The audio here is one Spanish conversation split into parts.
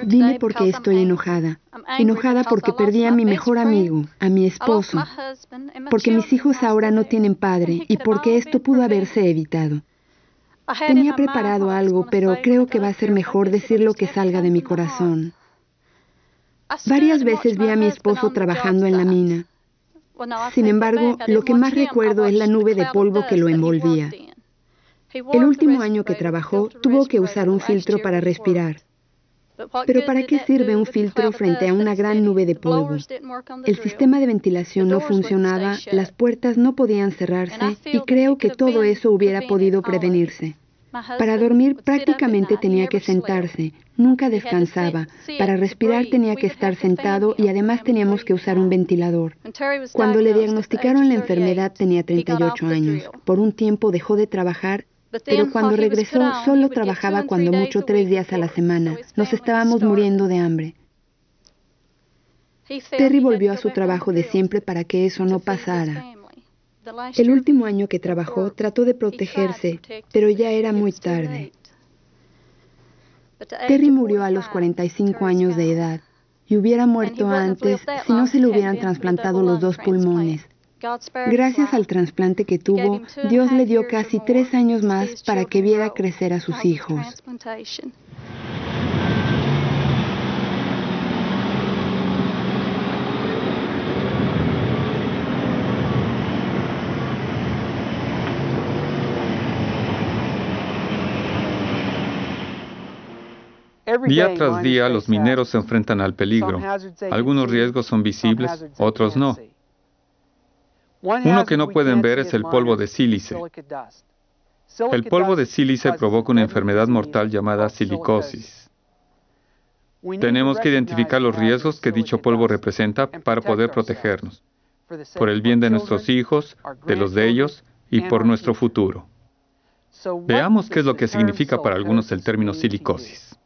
Vine porque estoy enojada. Enojada porque perdí a mi mejor amigo, a mi esposo, porque mis hijos ahora no tienen padre y porque esto pudo haberse evitado. Tenía preparado algo, pero creo que va a ser mejor decir lo que salga de mi corazón. Varias veces vi a mi esposo trabajando en la mina. Sin embargo, lo que más recuerdo es la nube de polvo que lo envolvía. El último año que trabajó, tuvo que usar un filtro para respirar. Pero ¿para qué sirve un filtro frente a una gran nube de polvo? El sistema de ventilación no funcionaba, las puertas no podían cerrarse y creo que todo eso hubiera podido prevenirse. Para dormir prácticamente tenía que sentarse, nunca descansaba. Para respirar tenía que estar sentado y además teníamos que usar un ventilador. Cuando le diagnosticaron la enfermedad tenía 38 años. Por un tiempo dejó de trabajar, pero cuando regresó solo trabajaba cuando mucho 3 días a la semana. Nos estábamos muriendo de hambre. Terry volvió a su trabajo de siempre para que eso no pasara. El último año que trabajó trató de protegerse, pero ya era muy tarde. Terry murió a los 45 años de edad y hubiera muerto antes si no se le hubieran trasplantado los 2 pulmones. Gracias al trasplante que tuvo, Dios le dio casi 3 años más para que viera crecer a sus hijos. Día tras día, los mineros se enfrentan al peligro. Algunos riesgos son visibles, otros no. Uno que no pueden ver es el polvo de sílice. El polvo de sílice provoca una enfermedad mortal llamada silicosis. Tenemos que identificar los riesgos que dicho polvo representa para poder protegernos, por el bien de nuestros hijos, de los de ellos y por nuestro futuro. Veamos qué es lo que significa para algunos el término silicosis.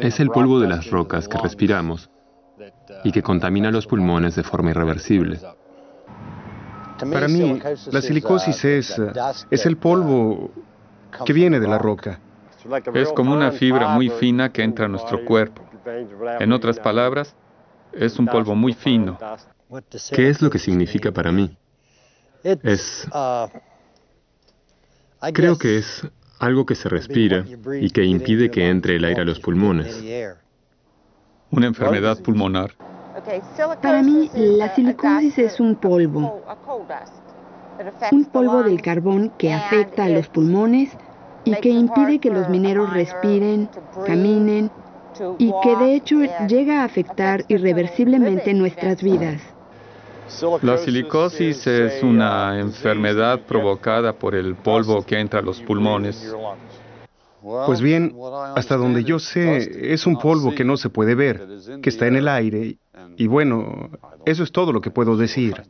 Es el polvo de las rocas que respiramos y que contamina los pulmones de forma irreversible. Para mí, la silicosis es el polvo que viene de la roca. Es como una fibra muy fina que entra a nuestro cuerpo. En otras palabras, es un polvo muy fino. ¿Qué es lo que significa para mí? Creo que es algo que se respira y que impide que entre el aire a los pulmones. Una enfermedad pulmonar. Para mí, la silicosis es un polvo del carbón que afecta a los pulmones y que impide que los mineros respiren, caminen y que de hecho llega a afectar irreversiblemente nuestras vidas. La silicosis es una enfermedad provocada por el polvo que entra a los pulmones. Pues bien, hasta donde yo sé, es un polvo que no se puede ver, que está en el aire, y bueno, eso es todo lo que puedo decir.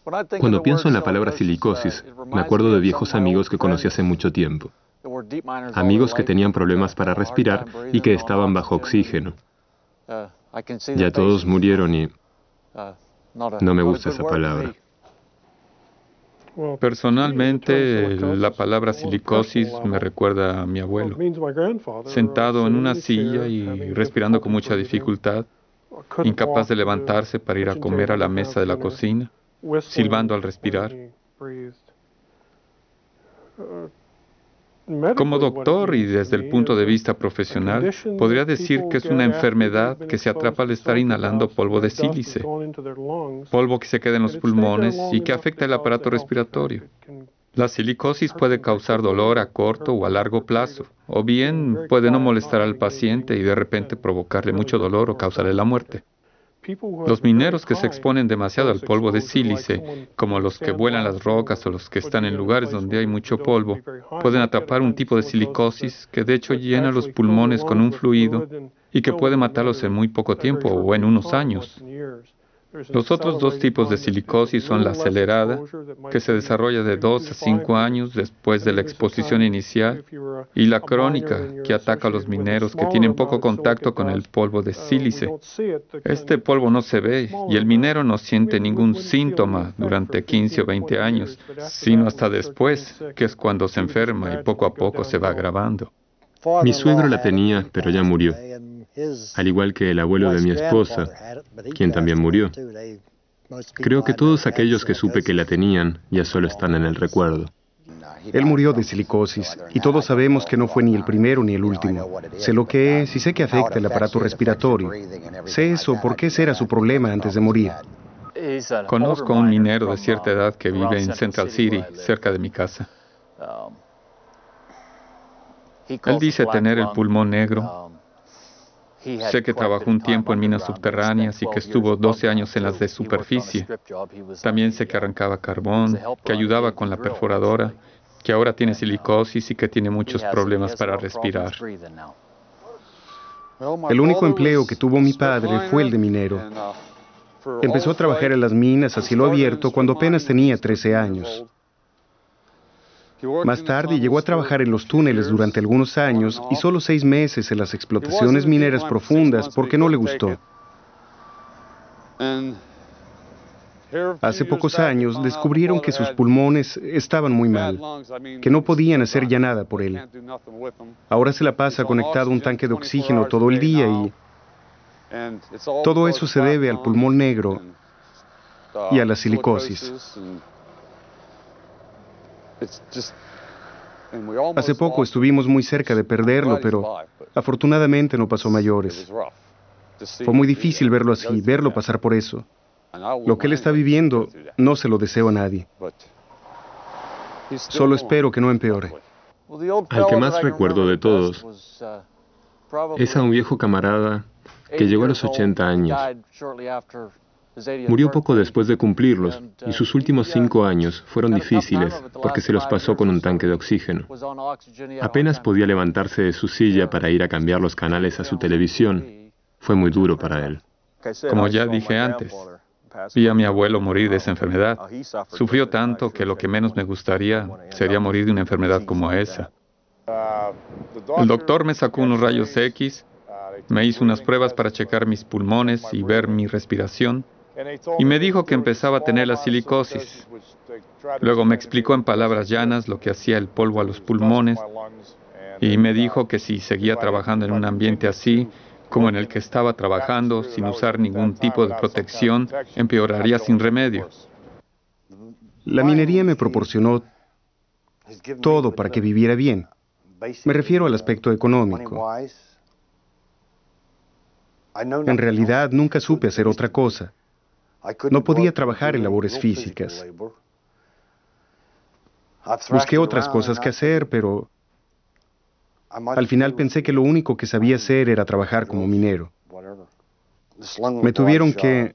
Cuando pienso en la palabra silicosis, me acuerdo de viejos amigos que conocí hace mucho tiempo. Amigos que tenían problemas para respirar y que estaban bajo oxígeno. Ya todos murieron y no me gusta esa palabra. Personalmente, la palabra silicosis me recuerda a mi abuelo, sentado en una silla y respirando con mucha dificultad, incapaz de levantarse para ir a comer a la mesa de la cocina, silbando al respirar. Como doctor y desde el punto de vista profesional, podría decir que es una enfermedad que se atrapa al estar inhalando polvo de sílice, polvo que se queda en los pulmones y que afecta el aparato respiratorio. La silicosis puede causar dolor a corto o a largo plazo, o bien puede no molestar al paciente y de repente provocarle mucho dolor o causarle la muerte. Los mineros que se exponen demasiado al polvo de sílice, como los que vuelan las rocas o los que están en lugares donde hay mucho polvo, pueden atrapar un tipo de silicosis que de hecho llena los pulmones con un fluido y que puede matarlos en muy poco tiempo o en unos años. Los otros 2 tipos de silicosis son la acelerada, que se desarrolla de 2 a 5 años después de la exposición inicial, y la crónica, que ataca a los mineros que tienen poco contacto con el polvo de sílice. Este polvo no se ve y el minero no siente ningún síntoma durante 15 o 20 años, sino hasta después, que es cuando se enferma y poco a poco se va agravando. Mi suegro la tenía, pero ya murió, al igual que el abuelo de mi esposa, quien también murió. Creo que todos aquellos que supe que la tenían ya solo están en el recuerdo. Él murió de silicosis, y todos sabemos que no fue ni el primero ni el último. Sé lo que es y sé que afecta el aparato respiratorio. Sé eso porque ese era su problema antes de morir. Conozco a un minero de cierta edad que vive en Central City, cerca de mi casa. Él dice tener el pulmón negro. Sé que trabajó un tiempo en minas subterráneas y que estuvo 12 años en las de superficie. También sé que arrancaba carbón, que ayudaba con la perforadora, que ahora tiene silicosis y que tiene muchos problemas para respirar. El único empleo que tuvo mi padre fue el de minero. Empezó a trabajar en las minas a cielo abierto cuando apenas tenía 13 años. Más tarde llegó a trabajar en los túneles durante algunos años y solo 6 meses en las explotaciones mineras profundas porque no le gustó. Hace pocos años descubrieron que sus pulmones estaban muy mal, que no podían hacer ya nada por él. Ahora se la pasa conectado a un tanque de oxígeno todo el día y todo eso se debe al pulmón negro y a la silicosis. Hace poco estuvimos muy cerca de perderlo, pero afortunadamente no pasó a mayores. Fue muy difícil verlo así, verlo pasar por eso. Lo que él está viviendo no se lo deseo a nadie. Solo espero que no empeore. Al que más recuerdo de todos es a un viejo camarada que llegó a los 80 años. Murió poco después de cumplirlos, y sus últimos 5 años fueron difíciles porque se los pasó con un tanque de oxígeno. Apenas podía levantarse de su silla para ir a cambiar los canales a su televisión. Fue muy duro para él. Como ya dije antes, vi a mi abuelo morir de esa enfermedad. Sufrió tanto que lo que menos me gustaría sería morir de una enfermedad como esa. El doctor me sacó unos rayos X, me hizo unas pruebas para checar mis pulmones y ver mi respiración, y me dijo que empezaba a tener la silicosis. Luego me explicó en palabras llanas lo que hacía el polvo a los pulmones, y me dijo que si seguía trabajando en un ambiente así, como en el que estaba trabajando, sin usar ningún tipo de protección, empeoraría sin remedio. La minería me proporcionó todo para que viviera bien. Me refiero al aspecto económico. En realidad, nunca supe hacer otra cosa. No podía trabajar en labores físicas. Busqué otras cosas que hacer, pero al final pensé que lo único que sabía hacer era trabajar como minero. Me tuvieron que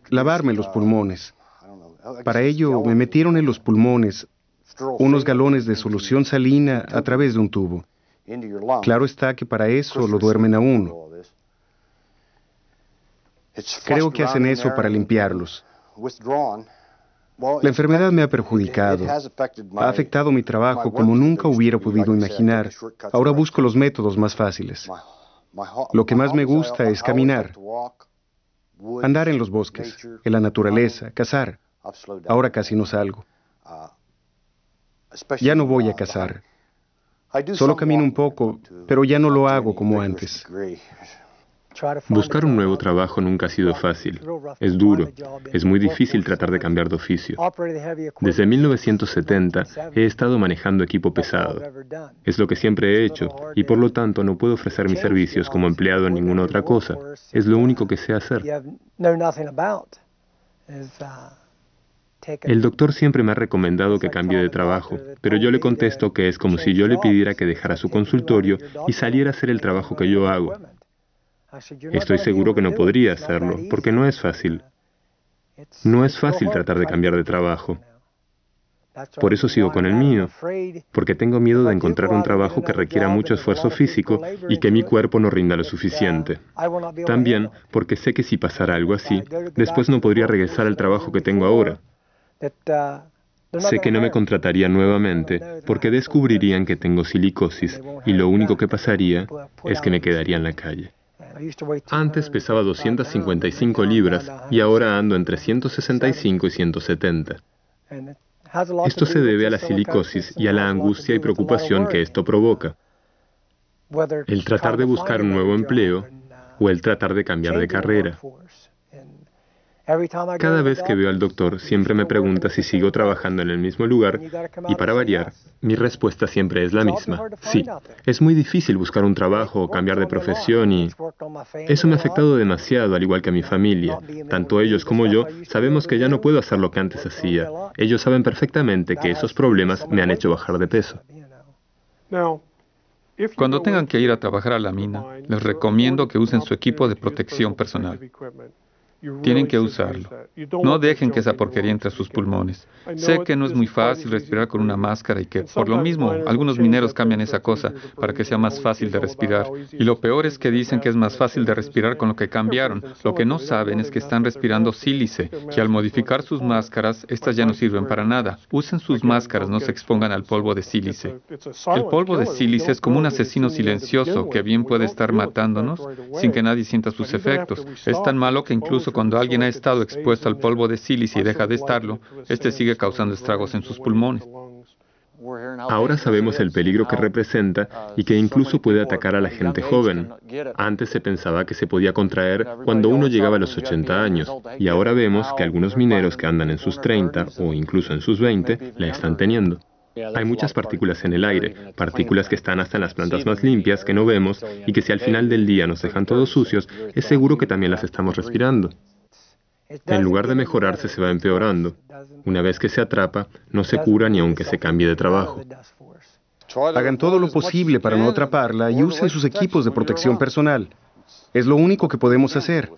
lavarme los pulmones. Para ello, me metieron en los pulmones unos galones de solución salina a través de un tubo. Claro está que para eso lo duermen a uno. Creo que hacen eso para limpiarlos. La enfermedad me ha perjudicado. Ha afectado mi trabajo como nunca hubiera podido imaginar. Ahora busco los métodos más fáciles. Lo que más me gusta es caminar, andar en los bosques, en la naturaleza, cazar. Ahora casi no salgo. Ya no voy a cazar. Solo camino un poco, pero ya no lo hago como antes. Buscar un nuevo trabajo nunca ha sido fácil. Es duro. Es muy difícil tratar de cambiar de oficio. Desde 1970 he estado manejando equipo pesado. Es lo que siempre he hecho, y por lo tanto no puedo ofrecer mis servicios como empleado en ninguna otra cosa. Es lo único que sé hacer. El doctor siempre me ha recomendado que cambie de trabajo, pero yo le contesto que es como si yo le pidiera que dejara su consultorio y saliera a hacer el trabajo que yo hago. Estoy seguro que no podría hacerlo, porque no es fácil. No es fácil tratar de cambiar de trabajo. Por eso sigo con el mío, porque tengo miedo de encontrar un trabajo que requiera mucho esfuerzo físico y que mi cuerpo no rinda lo suficiente. También porque sé que si pasara algo así, después no podría regresar al trabajo que tengo ahora. Sé que no me contratarían nuevamente porque descubrirían que tengo silicosis y lo único que pasaría es que me quedaría en la calle. Antes pesaba 255 libras y ahora ando entre 165 y 170. Esto se debe a la silicosis y a la angustia y preocupación que esto provoca. El tratar de buscar un nuevo empleo o el tratar de cambiar de carrera. Cada vez que veo al doctor, siempre me pregunta si sigo trabajando en el mismo lugar y, para variar, mi respuesta siempre es la misma. Sí, es muy difícil buscar un trabajo o cambiar de profesión y eso me ha afectado demasiado, al igual que a mi familia. Tanto ellos como yo sabemos que ya no puedo hacer lo que antes hacía. Ellos saben perfectamente que esos problemas me han hecho bajar de peso. Cuando tengan que ir a trabajar a la mina, les recomiendo que usen su equipo de protección personal. Tienen que usarlo. No dejen que esa porquería entre a sus pulmones. Sé que no es muy fácil respirar con una máscara y que, por lo mismo, algunos mineros cambian esa cosa para que sea más fácil de respirar. Y lo peor es que dicen que es más fácil de respirar con lo que cambiaron. Lo que no saben es que están respirando sílice, que al modificar sus máscaras, estas ya no sirven para nada. Usen sus máscaras, no se expongan al polvo de sílice. El polvo de sílice es como un asesino silencioso que bien puede estar matándonos sin que nadie sienta sus efectos. Es tan malo que incluso cuando alguien ha estado expuesto al polvo de sílice y deja de estarlo, este sigue causando estragos en sus pulmones. Ahora sabemos el peligro que representa y que incluso puede atacar a la gente joven. Antes se pensaba que se podía contraer cuando uno llegaba a los 80 años, y ahora vemos que algunos mineros que andan en sus 30 o incluso en sus 20 la están teniendo. Hay muchas partículas en el aire, partículas que están hasta en las plantas más limpias que no vemos y que si al final del día nos dejan todos sucios, es seguro que también las estamos respirando. En lugar de mejorarse, se va empeorando. Una vez que se atrapa, no se cura ni aunque se cambie de trabajo. Hagan todo lo posible para no atraparla y usen sus equipos de protección personal. Es lo único que podemos hacer.